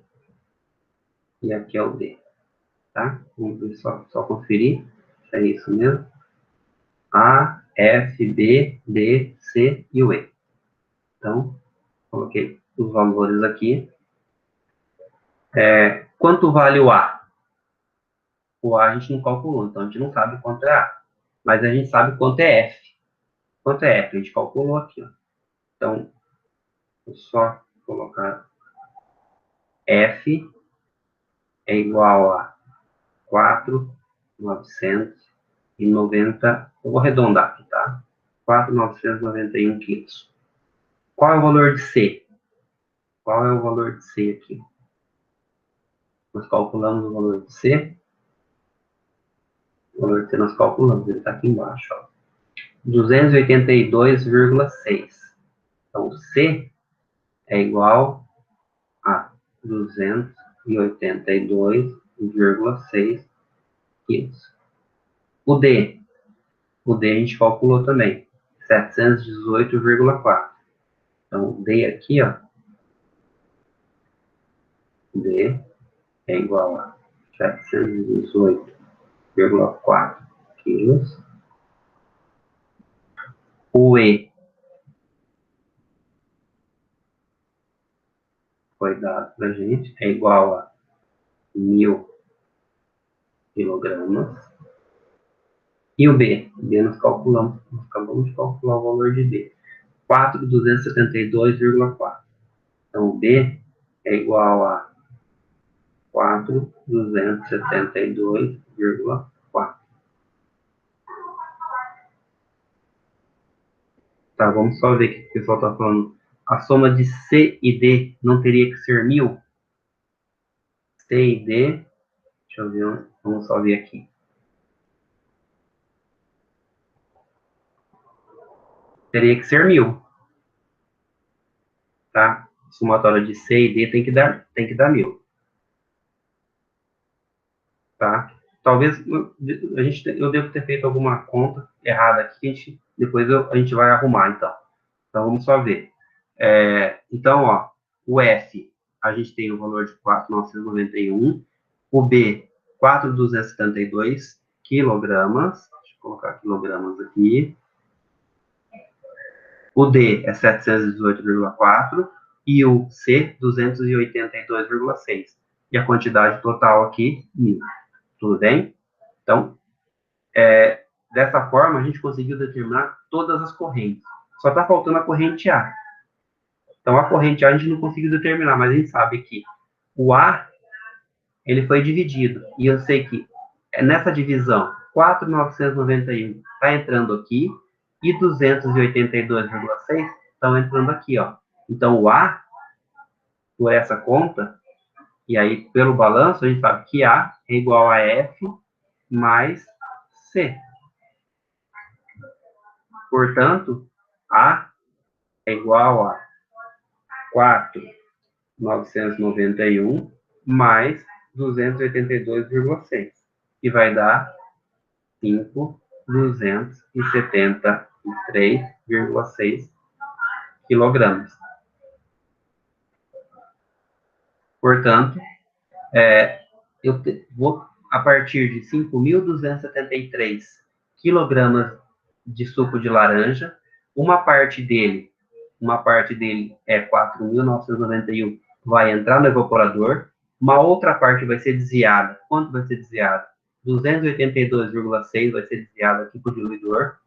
E aqui é o D. Tá? Vamos ver só conferir. É isso mesmo. A, F, B, D, C e o E. Então, coloquei os valores aqui. Quanto vale o A? O A a gente não calculou, então a gente não sabe quanto é A. Mas a gente sabe quanto é F. Quanto é F? A gente calculou aqui, ó. Então, vou só colocar F é igual a 4.990. Eu vou arredondar aqui, tá? 4.991 quilos. Qual é o valor de C? Qual é o valor de C aqui? Nós calculamos o valor de C. O valor de C nós calculamos, ele está aqui embaixo, ó. 282,6. Então, C é igual a 282,6 quilos. O D a gente calculou também, 718,4. Então, o D aqui, ó, D é igual a 718,4 quilos. O E foi dado para a gente, é igual a 1.000 quilogramas. E o B? O B nós calculamos, nós acabamos de calcular o valor de B. 4.272,4. Então, o B é igual a 4.272,4. Tá, vamos só ver o que o pessoal está falando. A soma de C e D não teria que ser 1.000? C e D, deixa eu ver, vamos só ver aqui. Teria que ser 1.000. Tá? Somatória de C e D tem que dar 1.000. Tá? Talvez eu devo ter feito alguma conta errada aqui, depois a gente vai arrumar, então. Então, vamos só ver. Então, ó, o F, a gente tem o valor de 4.991, o B, 4.272 quilogramas, deixa eu colocar quilogramas aqui, o D é 718,4 e o C, 282,6. E a quantidade total aqui, 1.000. Tudo bem? Então, dessa forma, a gente conseguiu determinar todas as correntes. Só está faltando a corrente A. Então, a corrente A a gente não conseguiu determinar, mas a gente sabe que o A, ele foi dividido. E eu sei que nessa divisão, 4.991 está entrando aqui e 282,6 estão entrando aqui, ó. Então, o A, por essa conta, e aí pelo balanço, a gente sabe que A é igual a F mais C. Portanto, A é igual a 4.991 mais 282,6, que vai dar 5.273,6 quilogramas. Portanto, eu vou, a partir de 5.273 quilogramas de suco de laranja, uma parte dele é 4.991, vai entrar no evaporador, uma outra parte vai ser desviada. Quanto vai ser desviada? 282,6 vai ser desviado aqui para o diluidor.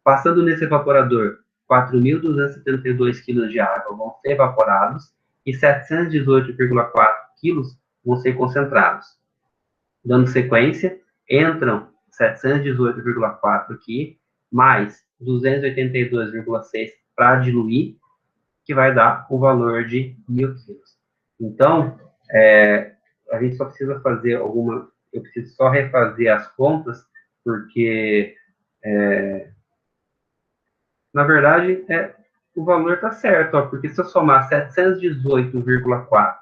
Passando nesse evaporador, 4.272 kg de água vão ser evaporados e 718,4 kg vão ser concentrados. Dando sequência, entram 718,4 aqui, mais 282,6 para diluir, que vai dar o valor de 1.000 kg. Então, a gente só precisa fazer eu preciso só refazer as contas, porque, na verdade, o valor está certo, ó, porque se eu somar 718,4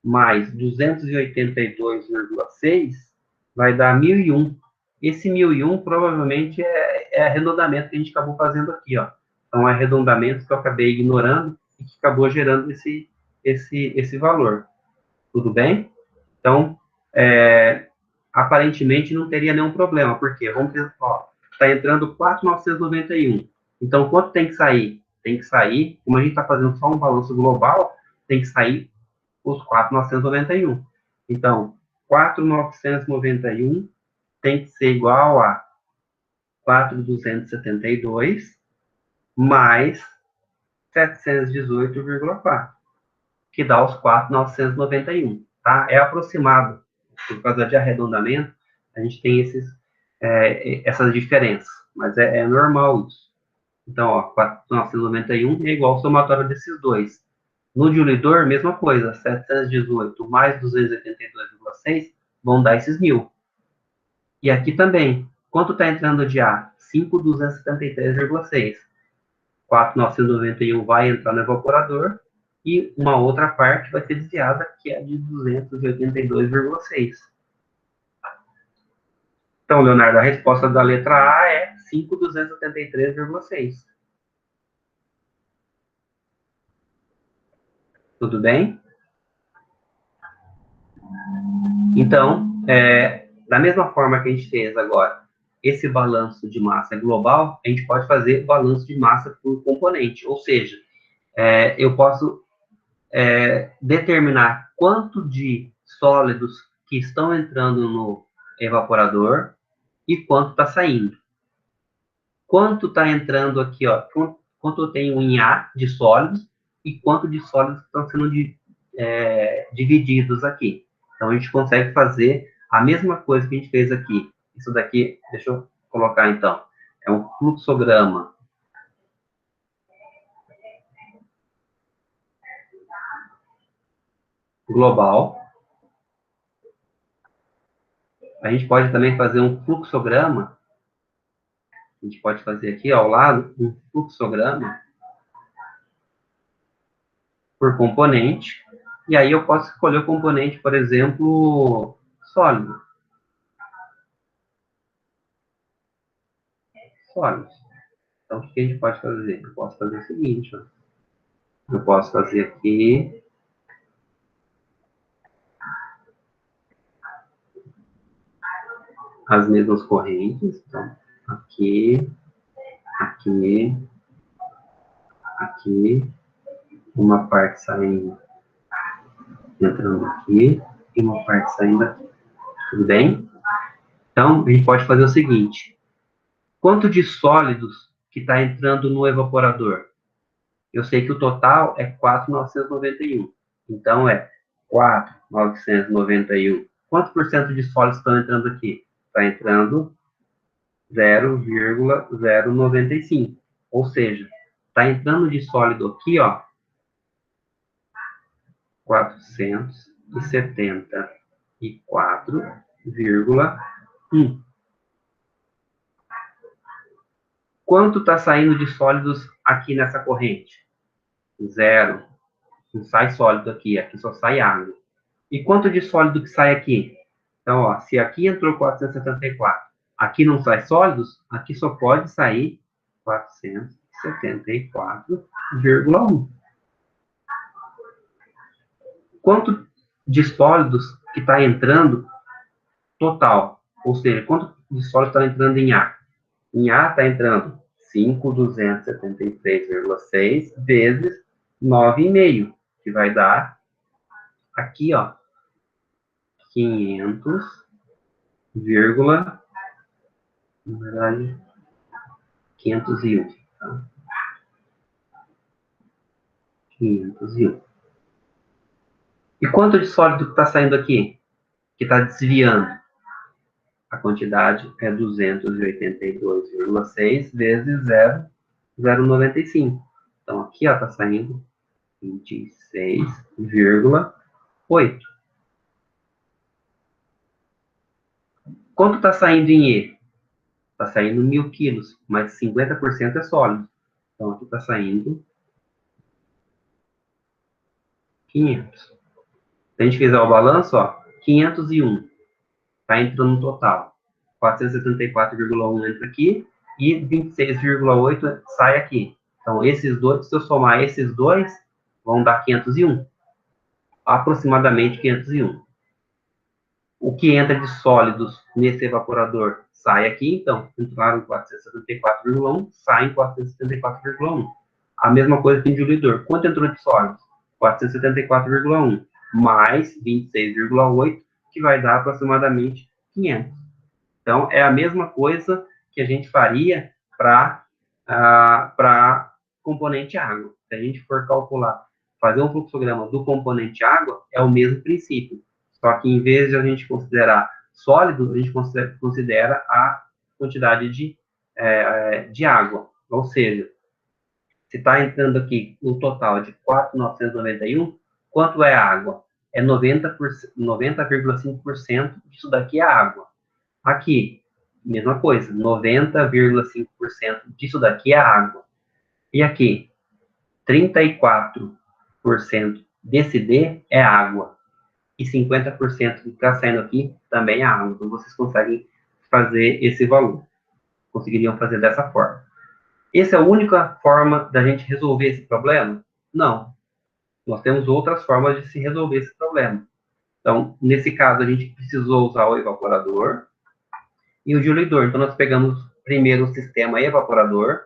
mais 282,6, vai dar 1.001. Esse 1.001 provavelmente é arredondamento que a gente acabou fazendo aqui, ó. Então, é arredondamento que eu acabei ignorando e que acabou gerando esse valor. Tudo bem? Então, aparentemente não teria nenhum problema, porque, vamos ver, ó, está entrando 4.991. Então, quanto tem que sair? Tem que sair, como a gente está fazendo só um balanço global, tem que sair os 4.991. Então, 4.991 tem que ser igual a 4.272 mais 718,4, que dá os 4.991, tá? É aproximado. Por causa de arredondamento, a gente tem essas diferenças, mas é normal isso. Então, ó, 4.991 é igual ao somatório desses dois. No diluidor, mesma coisa, 718 mais 282,6 vão dar esses 1.000. E aqui também, quanto está entrando de ar? 5.273,6. 4.991 vai entrar no evaporador e uma outra parte vai ser desviada, que é de 282,6. Então, Leonardo, a resposta da letra A é 5.273,6. Tudo bem? Então, da mesma forma que a gente fez agora, esse balanço de massa global, a gente pode fazer balanço de massa por componente, ou seja, eu posso determinar quanto de sólidos que estão entrando no evaporador e quanto está saindo. Quanto está entrando aqui, ó, quanto eu tenho em A de sólidos e quanto de sólidos estão sendo divididos aqui. Então, a gente consegue fazer a mesma coisa que a gente fez aqui. Isso daqui, deixa eu colocar, então, é um fluxograma global. A gente pode também fazer um fluxograma. A gente pode fazer aqui ao lado um fluxograma por componente. E aí eu posso escolher o componente, por exemplo, sólido. Sólidos. Então, o que a gente pode fazer? Eu posso fazer o seguinte, ó. Eu posso fazer aqui as mesmas correntes. Então, aqui, aqui, aqui, uma parte saindo, entrando aqui, e uma parte saindo aqui. Tudo bem? Então, a gente pode fazer o seguinte. Quanto de sólidos que está entrando no evaporador? Eu sei que o total é 4.991. Então, é 4.991. Quanto por cento de sólidos estão entrando aqui? Está entrando 0,095. Ou seja, está entrando de sólido aqui, ó, 474,1. Quanto está saindo de sólidos aqui nessa corrente? 0. Não sai sólido aqui só sai água. E quanto de sólido que sai aqui? Então, ó, se aqui entrou 474, aqui não sai sólidos, aqui só pode sair 474,1. Quanto de sólidos que está entrando total? Ou seja, quanto de sólidos está entrando em A? Em A está entrando 5.273,6 vezes 9,5, que vai dar aqui, ó, 500, na verdade, 501, tá? 501. E quanto de sólido que está saindo aqui? Que está desviando? A quantidade é 282,6 vezes 0,095. Então, aqui está saindo 26,8. Quanto está saindo em E? Está saindo 1.000 quilos, mas 50% é sólido. Então, aqui está saindo 500. Se a gente fizer o balanço, ó, 501. Está entrando no total. 474,1 entra aqui e 26,8 sai aqui. Então, esses dois, se eu somar esses dois, vão dar 501. Aproximadamente 501. O que entra de sólidos nesse evaporador sai aqui, então, entraram 474,1, saem 474,1. A mesma coisa que em diluidor. Quanto entrou de sólidos? 474,1 mais 26,8, que vai dar aproximadamente 500. Então, é a mesma coisa que a gente faria para componente água. Se a gente for calcular, fazer um fluxograma do componente água, é o mesmo princípio. Só que, em vez de a gente considerar sólido, a gente considera a quantidade de água. Ou seja, se está entrando aqui um total de 4.991, quanto é água? É 90,5% disso daqui é água. Aqui, mesma coisa, 90,5% disso daqui é água. E aqui, 34% desse D é água. E 50% que está saindo aqui também é água. Então, vocês conseguem fazer esse valor. Conseguiriam fazer dessa forma. Essa é a única forma da gente resolver esse problema? Não. Nós temos outras formas de se resolver esse problema. Então, nesse caso, a gente precisou usar o evaporador e o diluidor. Então, nós pegamos primeiro o sistema evaporador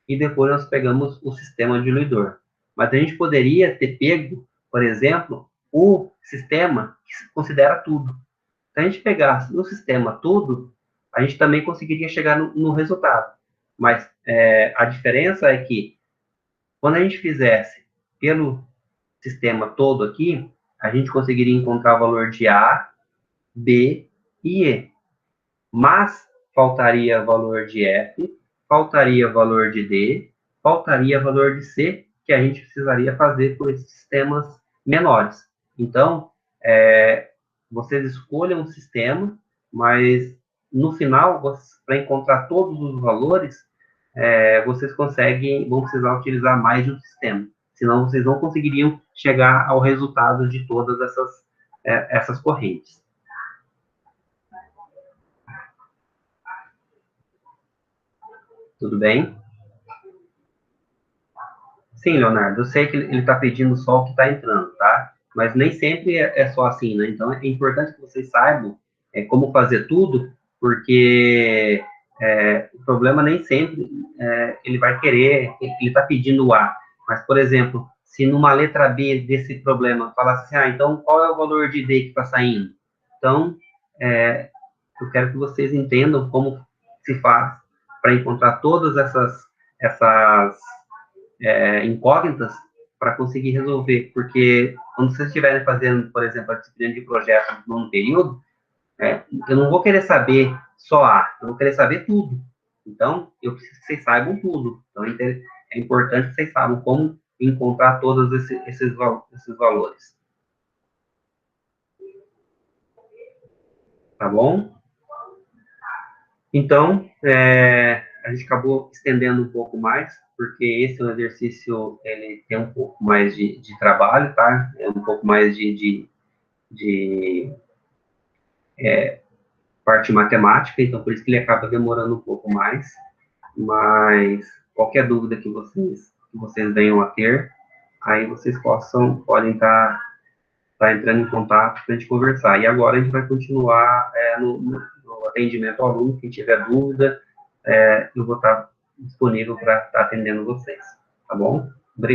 e depois nós pegamos o sistema diluidor. Mas a gente poderia ter pego, por exemplo, o sistema que considera tudo. Se a gente pegasse no sistema tudo, a gente também conseguiria chegar no resultado. Mas a diferença é que, quando a gente fizesse pelo sistema todo aqui, a gente conseguiria encontrar o valor de A, B e E. Mas faltaria valor de F, faltaria valor de D, faltaria valor de C, que a gente precisaria fazer por esses sistemas menores. Então, vocês escolham um sistema, mas no final, para encontrar todos os valores, vocês vão precisar utilizar mais de um sistema. Senão, vocês não conseguiriam chegar ao resultado de todas essas correntes. Tudo bem? Sim, Leonardo, eu sei que ele está pedindo só o que está entrando, tá? Mas nem sempre é só assim, né? Então, é importante que vocês saibam como fazer tudo, porque o problema nem sempre ele vai querer, ele está pedindo o A. Mas, por exemplo, se numa letra B desse problema falasse assim, então qual é o valor de D que está saindo? Então, eu quero que vocês entendam como se faz para encontrar todas essas incógnitas para conseguir resolver, porque quando vocês estiverem fazendo, por exemplo, a disciplina de projeto num período, eu não vou querer saber só A, eu vou querer saber tudo. Então, eu preciso que vocês saibam tudo. Então, é importante que vocês saibam como encontrar todos esses valores. Tá bom? Então, a gente acabou estendendo um pouco mais, porque esse exercício, ele tem um pouco mais de trabalho, tá? É um pouco mais de parte matemática, então por isso que ele acaba demorando um pouco mais, mas qualquer dúvida que vocês venham a ter, aí vocês podem estar entrando em contato para a gente conversar. E agora a gente vai continuar no atendimento ao aluno. Quem tiver dúvida, eu vou estar disponível para estar atendendo vocês, tá bom? Obrigado.